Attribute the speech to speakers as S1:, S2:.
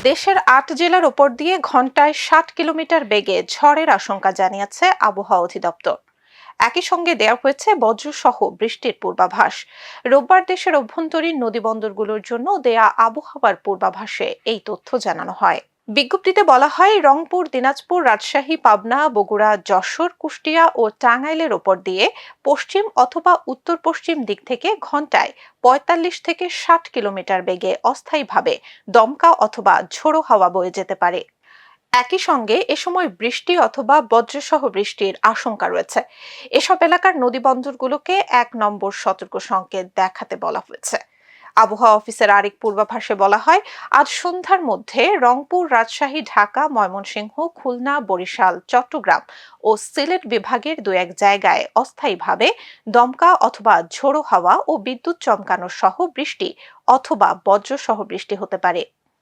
S1: দেশের ৮ জেলার ওপর দিয়ে ঘন্টায় ৬০ কিলোমিটার বেগে ঝড়ের আশঙ্কা জানিয়েছে আবহাওয়া অধিদপ্তর। একই সঙ্গে দেওয়া হয়েছে বজ্রসহ বৃষ্টির পূর্বাভাস। রোববার দেশের অভ্যন্তরীণ নদীবন্দরগুলোর জন্য দেয়া আবহাওয়ার পূর্বাভাসে এই তথ্য জানানো হয়। বিজ্ঞপ্তিতে বলা হয়, রংপুর, দিনাজপুর, রাজশাহী, পাবনা, বগুড়া, যশোর, কুষ্টিয়া ও টাঙ্গাইলের ওপর দিয়ে পশ্চিম অথবা উত্তর পশ্চিম দিক থেকে ঘন্টায় ৪৫ থেকে ৬০ কিলোমিটার বেগে অস্থায়ীভাবে দমকা অথবা ঝোড়ো হাওয়া বয়ে যেতে পারে। একই সঙ্গে এ সময় বৃষ্টি অথবা বজ্রসহ বৃষ্টির আশঙ্কা রয়েছে। এসব এলাকার নদীবন্দরগুলোকে ১ নম্বর সতর্ক সংকেত দেখাতে বলা হয়েছে। আবহাওয়া অফিসের আরেক পূর্বাভাসে বলা হয়, আজ সন্ধ্যার মধ্যে রংপুর, রাজশাহী, ঢাকা, ময়মনসিংহ, খুলনা, বরিশাল, চট্টগ্রাম ও সিলেট বিভাগের ২-১ জায়গায় অস্থায়ীভাবে দমকা অথবা ঝোড়ো হাওয়া ও বিদ্যুৎ চমকানো সহ বৃষ্টি অথবা বজ্রসহ বৃষ্টি হতে পারে।